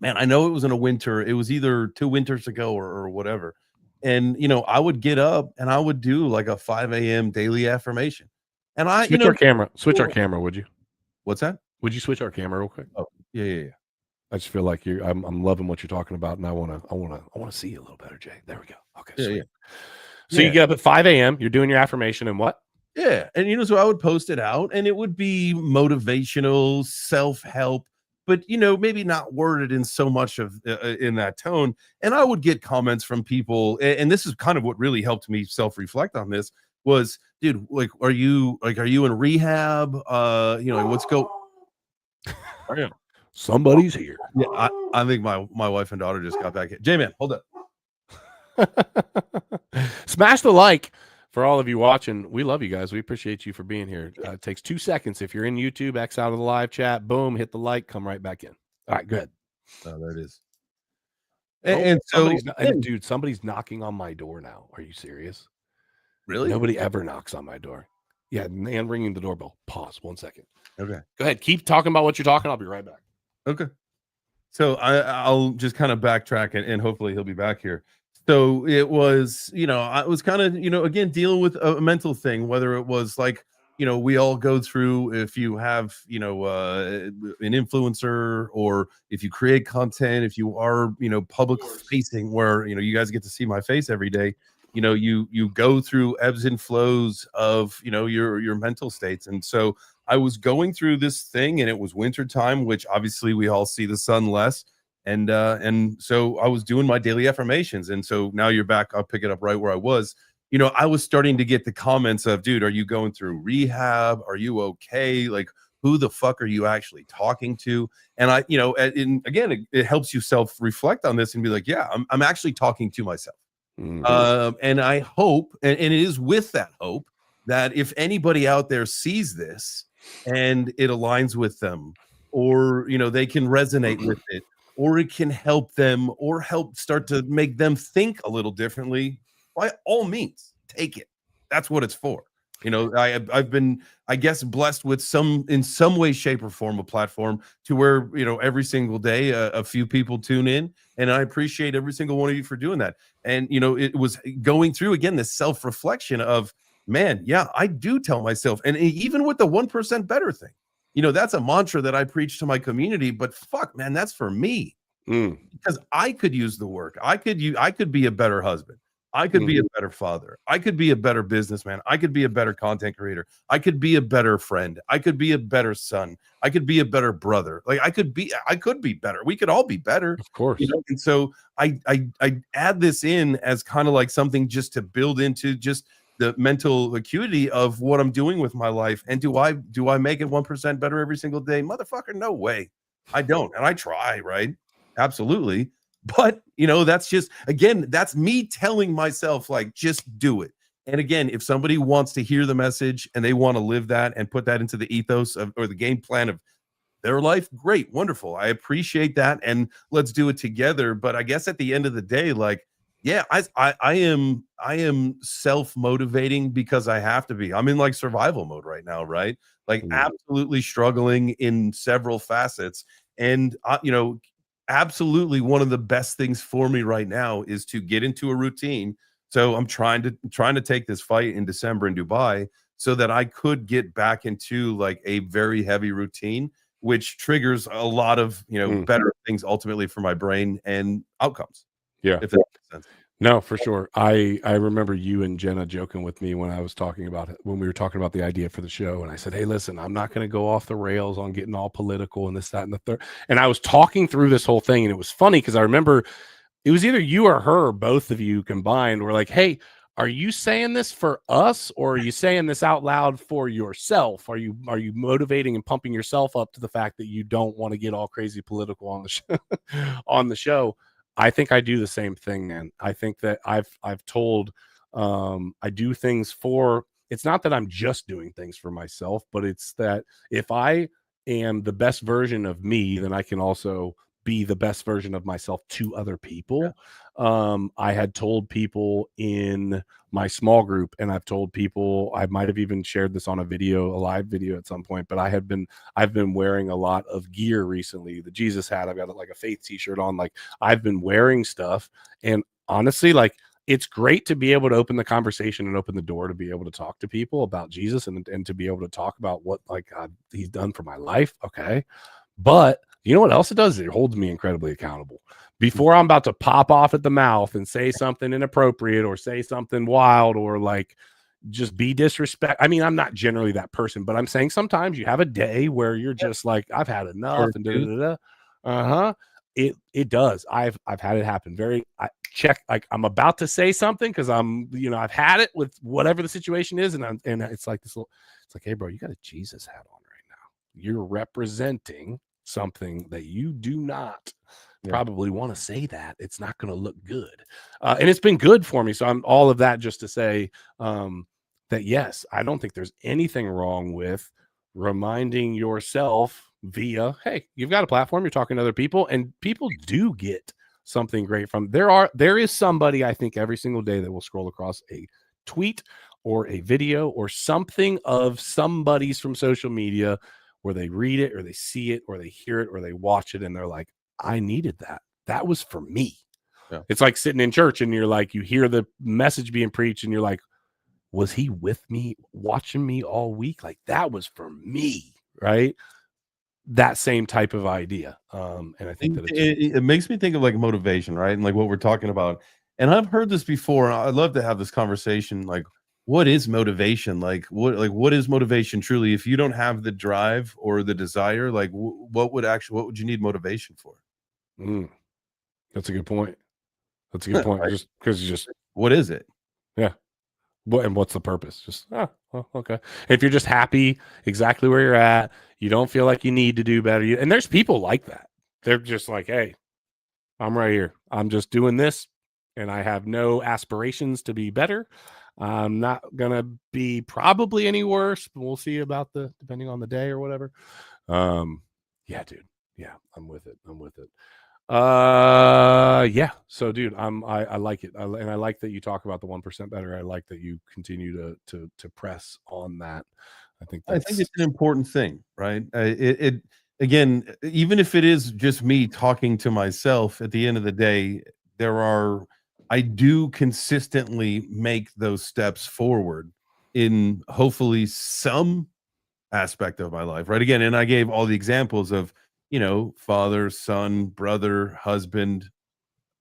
I know it was in a winter. It was either 2 winters ago or whatever. And, you know, I would get up and I would do like a 5 a.m. daily affirmation. And I, you Switch know, our camera. Switch our camera, would you? what's that? Would you switch our camera real quick? Oh, yeah, yeah, yeah. I just feel like I'm loving what you're talking about, and I wanna see you a little better, Jay. There we go. Okay, Yeah, sweet. yeah. So you Yeah. get up at 5 a.m. You're doing your affirmation and what? Yeah, and, you know, so I would post it out, and it would be motivational, self-help, but, you know, maybe not worded in so much of in that tone, and I would get comments from people, and this is kind of what really helped me self-reflect on this was, "Dude, like, are you in rehab? You know, like, what's go." Yeah, Somebody's here. I think my wife and daughter just got back in. J-Man, hold up. Smash the like for all of you watching. We love you guys. We appreciate you for being here. It takes 2 seconds. If you're in YouTube, X out of the live chat, boom, hit the like, come right back in. All right, good. Oh, there it is. Oh, And so, dude, somebody's knocking on my door now. Are you serious? really? Nobody ever knocks on my door. Yeah, and ringing the doorbell. Pause 1 second. Okay. Go ahead. Keep talking about what you're talking. I'll be right back. Okay. So I'll just kind of backtrack and hopefully he'll be back here. So it was, you know, I was kind of, you know, again, dealing with a mental thing, whether it was like, you know, we all go through if you have, you know, an influencer or if you create content, if you are, you know, public facing where, you know, you guys get to see my face every day, you know, you go through ebbs and flows of, you know, your mental states. And so I was going through this thing and it was winter time, which obviously we all see the sun less. And so I was doing my daily affirmations. And so now you're back. I'll pick it up right where I was. You know, I was starting to get the comments of, dude, are you going through rehab? Are you okay? Like, who the fuck are you actually talking to? And I, you know, again, it helps you self-reflect on this and be like, yeah, I'm actually talking to myself. And I hope, and it is with that hope that if anybody out there sees this and it aligns with them, or, you know, they can resonate with it, or it can help them or help start to make them think a little differently, by all means, take it. That's what it's for. You know, I've been, I guess, blessed with in some way, shape, or form a platform to where, you know, every single day a few people tune in, and I appreciate every single one of you for doing that. And, you know, it was going through again this self-reflection of, man, yeah, I do tell myself, and even with the 1% better thing, you know, that's a mantra that I preach to my community, but fuck, man, that's for me. Because I could use the work. I could be a better husband. I could be a better father. I could be a better businessman. I could be a better content creator. I could be a better friend. I could be a better son. I could be a better brother. Like I could be better. We could all be better. Of course. You know? And so I add this in as kind of like something just to build into just the mental acuity of what I'm doing with my life. And do I make it 1% better every single day? Motherfucker, no way. I don't. And I try, right? Absolutely. But, you know, that's just, again, that's me telling myself, like, just do it. And again, if somebody wants to hear the message and they want to live that and put that into the ethos of, or the game plan of their life, great, wonderful. I appreciate that. And let's do it together. But I guess at the end of the day, like, yeah, I am self-motivating because I have to be. I'm in like survival mode right now, right? Like absolutely struggling in several facets. And you know, absolutely one of the best things for me right now is to get into a routine. So I'm trying to take this fight in December in Dubai so that I could get back into like a very heavy routine, which triggers a lot of, you know, better things ultimately for my brain and outcomes. Yeah. If that makes sense. No, for sure. I remember you and Jenna joking with me when I was talking about it, when we were talking about the idea for the show. And I said, hey, listen, I'm not going to go off the rails on getting all political and this, that, and the third. And I was talking through this whole thing, and it was funny because I remember it was either you or her, or both of you combined were like, hey, are you saying this for us, or are you saying this out loud for yourself? Are you motivating and pumping yourself up to the fact that you don't want to get all crazy political on the on the show? I think I do the same thing, man. I think that I've told I do things for, it's not that I'm just doing things for myself, but it's that if I am the best version of me, then I can also be the best version of myself to other people. I had told people in my small group, and I've told people, I might have even shared this on a live video at some point, but I've been wearing a lot of gear recently. The Jesus hat, I've got like a faith t-shirt on. Like, I've been wearing stuff, and honestly, like, it's great to be able to open the conversation and open the door to be able to talk to people about Jesus and to be able to talk about what, like, God, he's done for my life. Okay. But you know what else it does? It holds me incredibly accountable. Before I'm about to pop off at the mouth and say something inappropriate or say something wild or like just be disrespect. I mean, I'm not generally that person, but I'm saying sometimes you have a day where you're just like, I've had enough and da-da-da-da. It does. I've had it happen. Like, I'm about to say something because I've had it with whatever the situation is, and it's like it's like, hey bro, you got a Jesus hat on right now. You're representing something that you do not probably want to say. That it's not going to look good, and it's been good for me. So I'm all of that just to say that yes, I don't think there's anything wrong with reminding yourself via, hey, you've got a platform, you're talking to other people, and people do get something great from there is somebody, I think, every single day that will scroll across a tweet or a video or something of somebody's from social media where they read it or they see it or they hear it or they watch it and they're like, I needed that. That was for me. Yeah. It's like sitting in church and you're like, you hear the message being preached and you're like, was he with me, watching me all week? Like, that was for me, right? That same type of idea. And I think that it makes me think of like motivation, right? And like what we're talking about. And I've heard this before. I'd love to have this conversation. Like, what is motivation? Like what is motivation truly? If you don't have the drive or the desire, like what would you need motivation for? That's a good point. That's a good point. Right. Just because what is it? Yeah. And what's the purpose? Just, well, okay. If you're just happy exactly where you're at, you don't feel like you need to do better. And there's people like that. They're just like, hey, I'm right here. I'm just doing this and I have no aspirations to be better. I'm not going to be probably any worse, but we'll see about depending on the day or whatever. Yeah, dude. Yeah, I'm with it. Yeah. So dude, I like it. And I like that you talk about the 1% better. I like that you continue to press on that. I think it's an important thing, right? It again, even if it is just me talking to myself, at the end of the day, I do consistently make those steps forward in hopefully some aspect of my life, right? Again, and I gave all the examples of, father, son, brother, husband,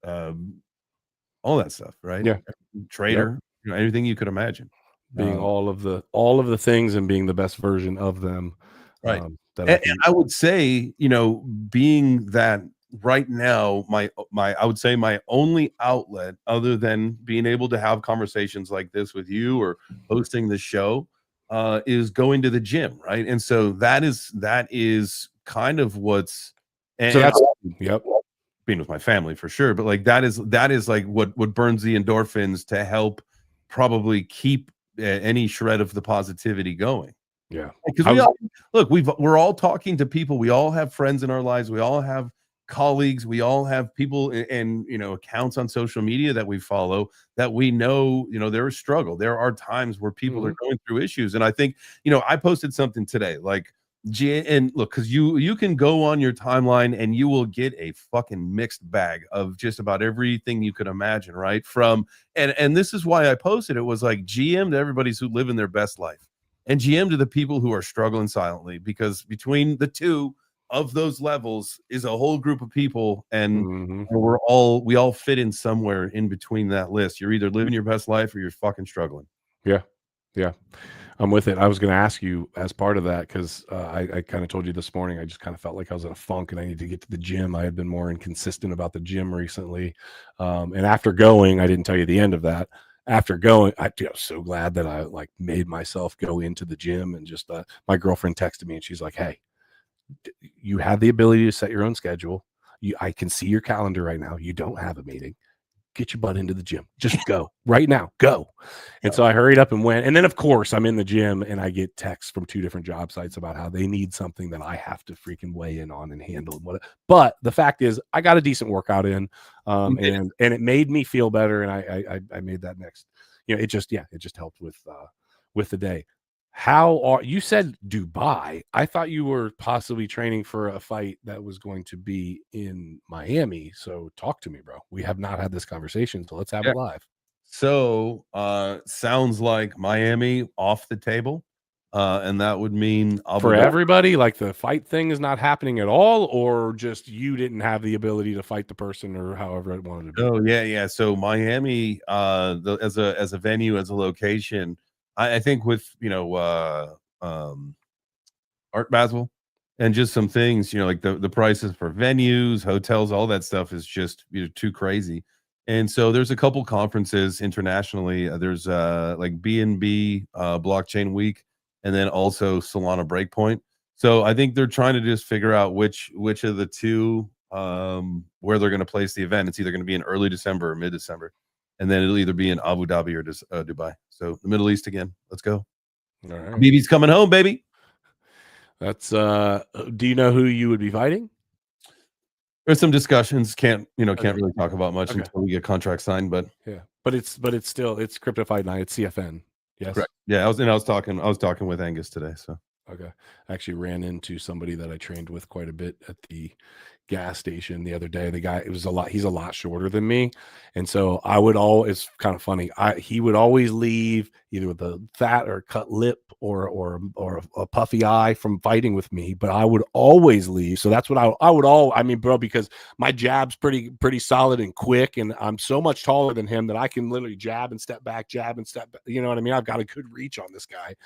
all that stuff, right? Yeah. Trader, anything you could imagine. Being all of the things and being the best version of them. Right. And I would say, being that right now, I would say my only outlet other than being able to have conversations like this with you or hosting the show is going to the gym, right? And so that is kind of what's being with my family for sure, but like that is like what burns the endorphins to help probably keep any shred of the positivity going. Yeah, because we're all talking to people, we all have friends in our lives, we all have colleagues, we all have people and accounts on social media that we follow that we know there is struggle. There are times where people are going through issues, and I think I posted something today like, and look, because you can go on your timeline and you will get a fucking mixed bag of just about everything you could imagine, right? From and this is why I posted it, was like GM to everybody's who live in their best life, and GM to the people who are struggling silently, because between the two of those levels is a whole group of people, and we all fit in somewhere in between that list. You're either living your best life or you're fucking struggling. Yeah. I'm with it. I was going to ask you as part of that, because I kind of told you this morning, I just kind of felt like I was in a funk and I needed to get to the gym. I had been more inconsistent about the gym recently. And after going, I didn't tell you the end of that. After going, I was so glad that I like made myself go into the gym, and just my girlfriend texted me and she's like, hey, you have the ability to set your own schedule. I can see your calendar right now. You don't have a meeting. get your butt into the gym. Just go right now. Go. And so I hurried up and went. And then, of course, I'm in the gym and I get texts from 2 different job sites about how they need something that I have to freaking weigh in on and handle. But the fact is, I got a decent workout in, and it made me feel better. And I made that next. It just helped with the day. You said Dubai? I thought you were possibly training for a fight that was going to be in Miami. So talk to me, bro. We have not had this conversation, so let's have it live. So sounds like Miami off the table. And that would mean for everybody, like the fight thing is not happening at all, or just you didn't have the ability to fight the person, or however it wanted to be. Oh yeah. So Miami, as a venue, as a location, I think with Art Basel and just some things, like the prices for venues, hotels, all that stuff is just too crazy. And so there's a couple conferences internationally. There's like B&B Blockchain Week, and then also Solana Breakpoint. So I think they're trying to just figure out which of the two where they're going to place the event. It's either going to be in early December or mid-December, and then it'll either be in Abu Dhabi or Dubai. So the Middle East again. Let's go. All right. BB's coming home, baby. That's do you know who you would be fighting? There's some discussions. Can't really talk about much until we get contract signed. But it's Crypto Fight Night. It's CFN. Yes. Correct. Yeah, I was talking with Angus today. So okay. I actually ran into somebody that I trained with quite a bit at the gas station the other day. The guy, he's a lot shorter than me. And so it's kind of funny. He would always leave either with a fat or cut lip or a puffy eye from fighting with me, but I would always leave. So that's what I mean, bro, because my jab's pretty solid and quick. And I'm so much taller than him that I can literally jab and step back. You know what I mean? I've got a good reach on this guy,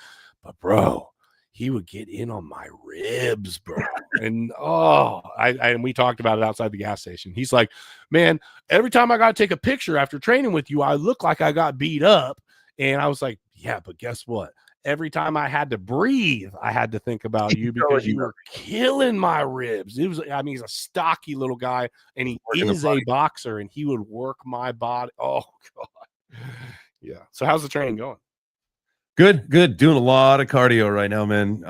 but bro, he would get in on my ribs, bro. And and we talked about it outside the gas station. He's like, man, every time I got to take a picture after training with you, I look like I got beat up. And I was like, yeah, but guess what? Every time I had to breathe, I had to think about you because you were killing my ribs. He's a stocky little guy, and he is a boxer, and he would work my body. Oh, God. Yeah. So how's the training going? Good. Doing a lot of cardio right now, man.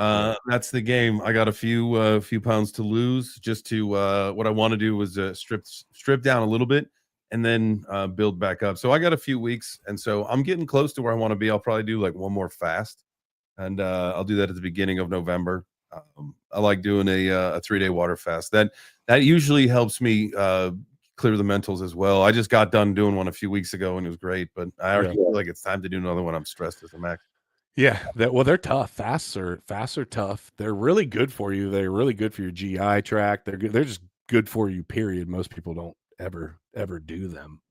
That's the game. I got a few pounds to lose. Just to what I want to do was strip down a little bit and then build back up. So I got a few weeks, and so I'm getting close to where I want to be. I'll probably do like one more fast, and I'll do that at the beginning of November. I like doing a 3-day water fast. That usually helps me clear the mentals as well. I just got done doing one a few weeks ago, and it was great. But I already feel like it's time to do another one. I'm stressed as a max. Yeah, they're tough. Fasts are tough. They're really good for you. They're really good for your GI tract. They're good. They're just good for you. Period. Most people don't ever do them.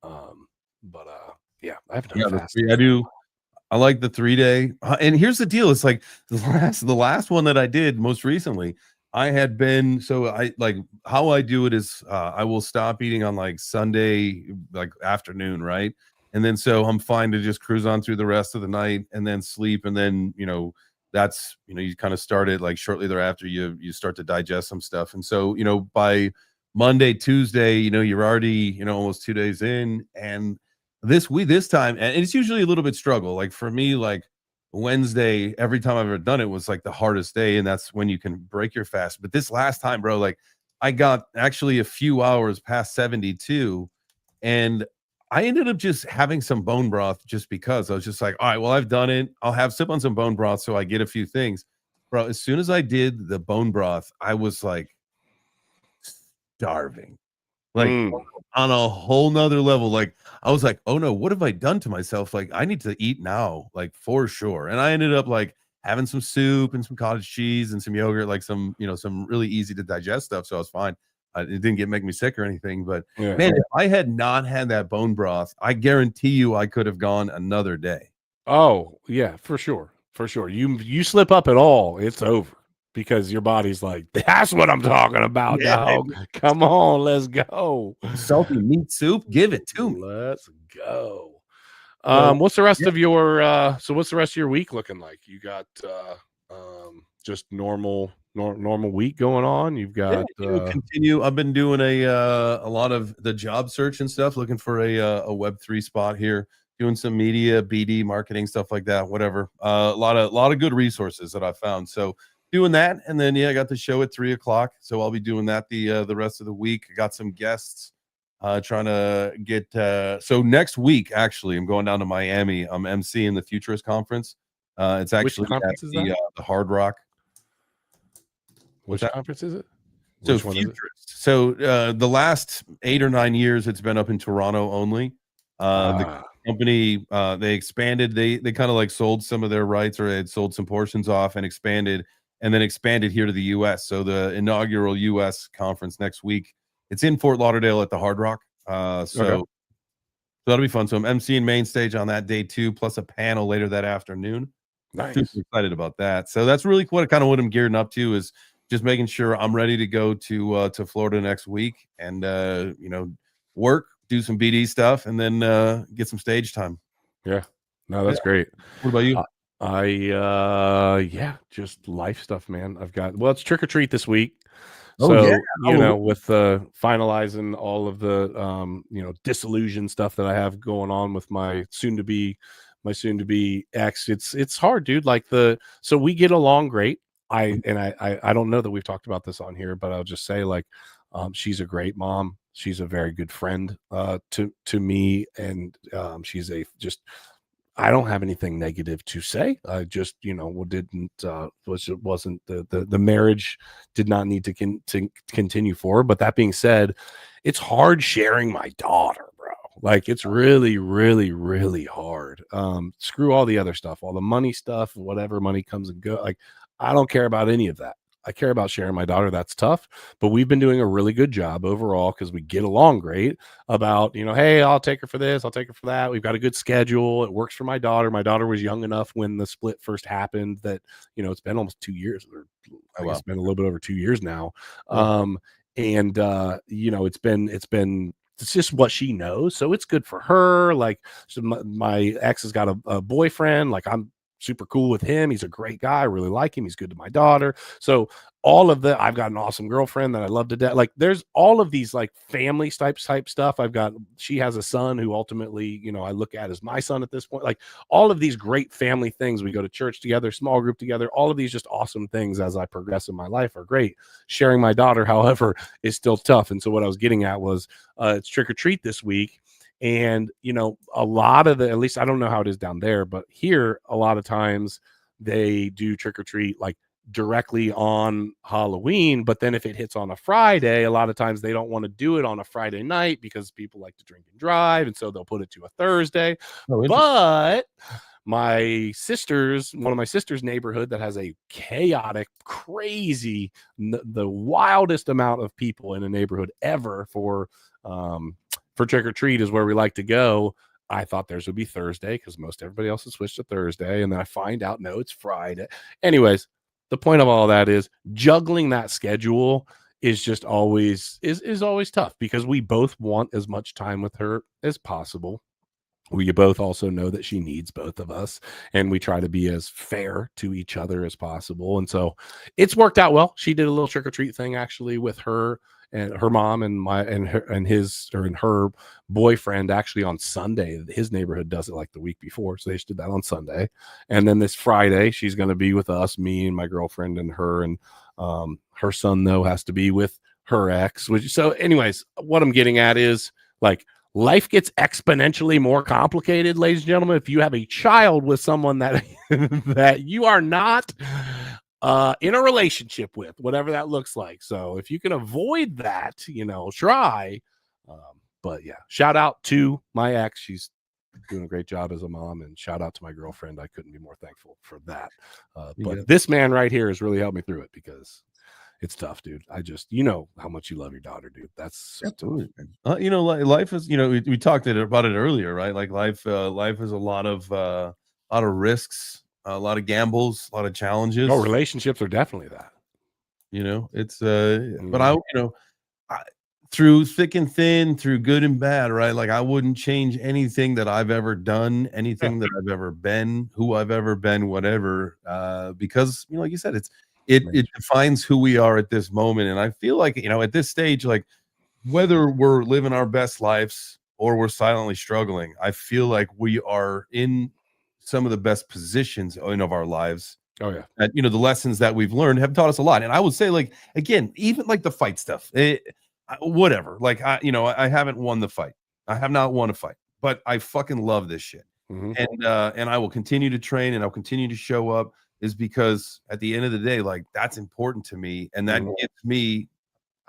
Yeah, I have done fast. I do. I like the 3-day. And here's the deal: it's like the last one that I did most recently. I had been how I do it is I will stop eating on like Sunday like afternoon, right? And then so I'm fine to just cruise on through the rest of the night and then sleep. And then, that's, you kind of start it like shortly thereafter, you start to digest some stuff. And so, by Monday, Tuesday, you're already, almost 2 days in. And this time, and it's usually a little bit struggle. Like for me, like Wednesday, every time I've ever done it was like the hardest day. And that's when you can break your fast. But this last time, bro, like I got actually a few hours past 72, and I ended up just having some bone broth just because I was just like, all right, well, I've done it. I'll sip on some bone broth so I get a few things. Bro, as soon as I did the bone broth, I was like starving, like on a whole nother level. Like I was like, oh no, what have I done to myself? Like I need to eat now, like for sure. And I ended up like having some soup and some cottage cheese and some yogurt, like some really easy to digest stuff. So I was fine. It didn't make me sick or anything, but man, if I had not had that bone broth, I guarantee you I could have gone another day. Oh yeah, for sure. You slip up at all, it's over, because your body's like, that's what I'm talking about, dog. Baby. Come on, let's go. Salty meat soup, give it to me. Let's go. What's the rest of your what's the rest of your week looking like? You got just normal week going on. You've got continue. I've been doing a lot of the job search and stuff, looking for a Web3 spot here, doing some media, BD, marketing, stuff like that, whatever. A lot of good resources that I found. So doing that, and then I got the show at 3:00, so I'll be doing that the rest of the week. I got some guests trying to get so next week actually I'm going down to Miami. I'm emceeing the Futurist conference. It's actually conference is that? The Hard Rock. Which conference is it? So Which one is it? Futurist. So the last 8 or 9 years it's been up in Toronto only. The company they expanded, they kind of like sold some of their rights, or they had sold some portions off and expanded here to the US. So the inaugural US conference next week, it's in Fort Lauderdale at the Hard Rock. So that'll be fun. So I'm emceeing main stage on that day too, plus a panel later that afternoon. Nice. Super excited about that. So that's really what I'm gearing up to, is just making sure I'm ready to go to Florida next week and work, do some BD stuff, and then get some stage time. Yeah. No, that's great. What about you? Just life stuff, man. It's trick or treat this week. Oh, So, with finalizing all of the disillusion stuff that I have going on with my soon to be ex, it's hard, dude. So we get along great. I don't know that we've talked about this on here, but I'll just say, she's a great mom. She's a very good friend to me, and she's I don't have anything negative to say. I just, wasn't the marriage did not need to continue forward. But that being said, it's hard sharing my daughter, bro. It's really, really, really hard. Screw all the other stuff, all the money stuff, whatever money comes and go. I don't care about any of that. I care about sharing my daughter. That's tough, but we've been doing a really good job overall because we get along great about, hey, I'll take her for this, I'll take her for that. We've got a good schedule. It works for my daughter. My daughter was young enough when the split first happened that, it's been almost 2 years, or it's been a little bit over 2 years now. It's just what she knows. So it's good for her. So my ex has got a boyfriend. I'm super cool with him. He's a great guy. I really like him. He's good to my daughter. So I've got an awesome girlfriend that I love to death. There's all of these family type stuff. She has a son who ultimately, I look at as my son at this point. All of these great family things. We go to church together, small group together. All of these just awesome things as I progress in my life are great. Sharing my daughter, however, is still tough. And so what I was getting at was it's trick or treat this week. And, a lot of at least I don't know how it is down there, but here, a lot of times they do trick or treat directly on Halloween. But then if it hits on a Friday, a lot of times they don't want to do it on a Friday night because people like to drink and drive. And so they'll put it to a Thursday. But one of my sister's neighborhood that has a chaotic, crazy, the wildest amount of people in a neighborhood ever for trick or treat is where we like to go. I thought theirs would be Thursday because most everybody else has switched to Thursday, and then I find out no, it's Friday. Anyways, the point of all that is juggling that schedule is just always always tough because we both want as much time with her as possible. We both also know that she needs both of us, and we try to be as fair to each other as possible. And so it's worked out well. She did a little trick or treat thing actually with her and her mom and her boyfriend actually on Sunday. His neighborhood does it the week before, so they just did that on Sunday. And then this Friday she's going to be with us, me and my girlfriend and her, and her son though has to be with her ex. So anyways, what I'm getting at is life gets exponentially more complicated, ladies and gentlemen, if you have a child with someone that that you are not in a relationship with, whatever that looks like. So if you can avoid that, try. But yeah, shout out to my ex. She's doing a great job as a mom, and shout out to my girlfriend. I couldn't be more thankful for that. But this man right here has really helped me through it because it's tough, dude. How much you love your daughter, dude. That's absolutely. Life is, we talked about it earlier, right? life is a lot of risks, a lot of gambles, a lot of challenges. Oh, relationships are definitely that. It's but through thick and thin, through good and bad, right? I wouldn't change anything that I've ever done, anything that I've ever been, who I've ever been, whatever. Because like you said, it defines who we are at this moment. And I feel like, at this stage, like whether we're living our best lives or we're silently struggling, I feel like we are in some of the best positions of our lives. Oh yeah. And the lessons that we've learned have taught us a lot. And I would say, like, again, even like the fight stuff, whatever. Like I haven't won the fight. I have not won a fight, but I fucking love this shit. Mm-hmm. And I will continue to train and I'll continue to show up, is because at the end of the day, like, that's important to me. And that gives me,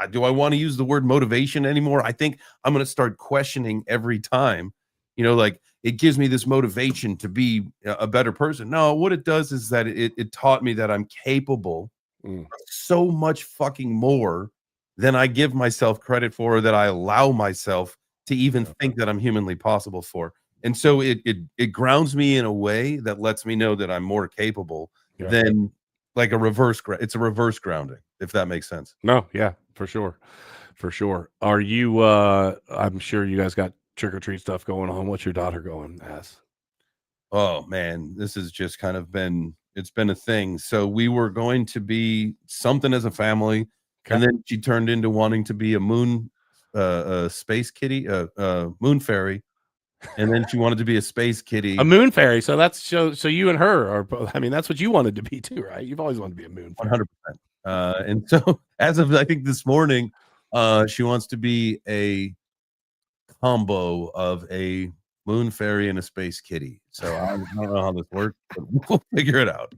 do I want to use the word motivation anymore? I think I'm going to start questioning every time, like, it gives me this motivation to be a better person. No, what it does is that it taught me that I'm capable of so much fucking more than I give myself credit for, or that I allow myself to even think that I'm humanly possible for. And so it grounds me in a way that lets me know that I'm more capable than like it's a reverse grounding, if that makes sense. No, yeah, for sure. For sure. Are you I'm sure you guys got trick or treat stuff going on. What's your daughter going as? Oh man, this has just kind of been a thing. So we were going to be something as a family, and then she turned into wanting to be a space kitty, moon fairy. And then she wanted to be a space kitty. A moon fairy. So that's so you and her are both, I mean, that's what you wanted to be too, right? You've always wanted to be a moon fairy. 100%. And so as of, I think, this morning, she wants to be a combo of a moon fairy and a space kitty. So I don't know how this works, but we'll figure it out.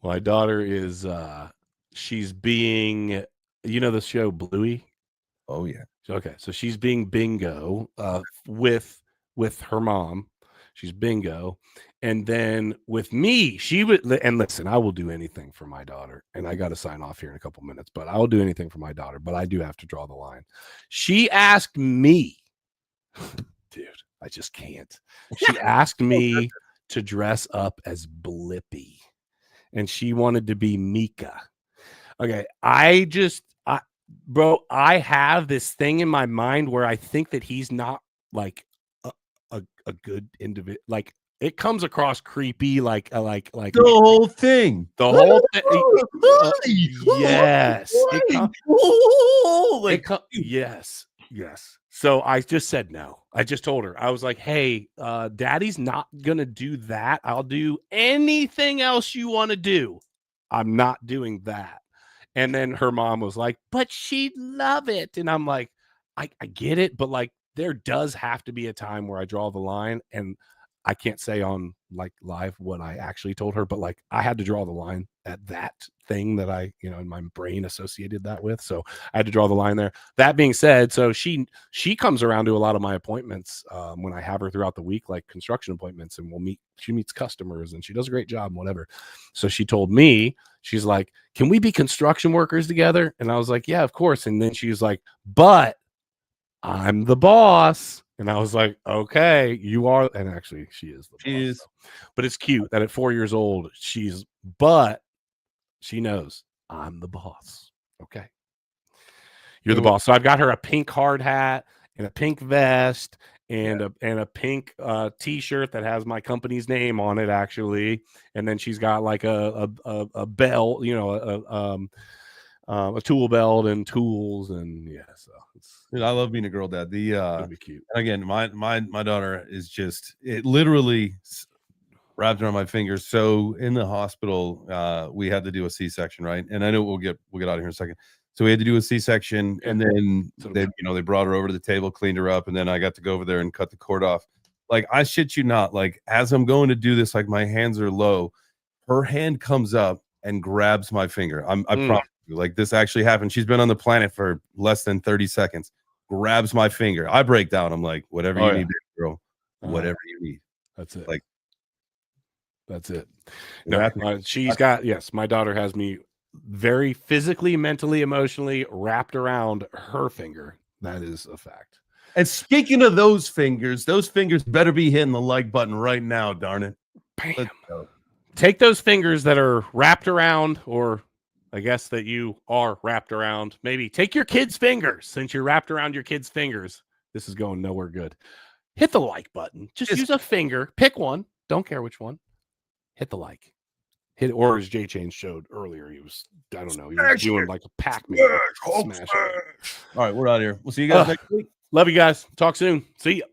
My daughter is she's being, the show Bluey? Oh yeah. Okay, so she's being Bingo with her mom. She's Bingo, and then with me, she would. And listen, I will do anything for my daughter, and I got to sign off here in a couple minutes. But I will do anything for my daughter. But I do have to draw the line. She asked me, dude, I just can't. She asked me to dress up as Blippi, and she wanted to be Mika. Okay, bro, I have this thing in my mind where I think that he's not like a good individual. Like, it comes across creepy, like the whole thing. The whole thing. Yes. Yes. So I just said no. I just told her. I was like, hey, daddy's not gonna do that. I'll do anything else you want to do. I'm not doing that. And then her mom was like, but she'd love it. And I'm like, I get it, but like, there does have to be a time where I draw the line. And I can't say on like live what I actually told her, but like, I had to draw the line at that thing that I, in my brain associated that with. So I had to draw the line there. That being said, so she comes around to a lot of my appointments when I have her throughout the week, like construction appointments, and she meets customers and she does a great job and whatever. So she told me, she's like, can we be construction workers together? And I was like, yeah, of course. And then she was like, but I'm the boss. And I was like, okay, you are. And actually, she is the boss. So. But it's cute that at 4 years old, but she knows I'm the boss. Okay. You're the boss. So I've got her a pink hard hat and a pink vest and a pink t-shirt that has my company's name on it, actually. And then she's got like a belt, a tool belt and tools, and so dude, I love being a girl dad. It'll be cute. Again, my daughter is just, it literally wrapped around my fingers. So in the hospital, we had to do a C-section, right? And I know we'll get out of here in a second. So we had to do a C-section, and then they brought her over to the table, cleaned her up, and then I got to go over there and cut the cord off. Like, I shit you not, like, as I'm going to do this, like, my hands are low, her hand comes up and grabs my finger. I promise you, like, this actually happened. She's been on the planet for less than 30 seconds. Grabs my finger. I break down. I'm like, whatever you need, girl. Whatever you need. That's it. Like, that's it. No, she's got, yes, my daughter has me very physically, mentally, emotionally wrapped around her finger. That is a fact. And speaking of those fingers better be hitting the like button right now, darn it. Bam. Take those fingers that are wrapped around, or I guess that you are wrapped around. Maybe take your kids' fingers, since you're wrapped around your kids' fingers. This is going nowhere good. Hit the like button. Just use a finger. Pick one. Don't care which one. Hit the like. hit, or as JChains showed earlier, he was, I don't know, he was doing like a Pac-Man. Smashing it. All right, we're out of here. We'll see you guys next week. Love you guys. Talk soon. See ya.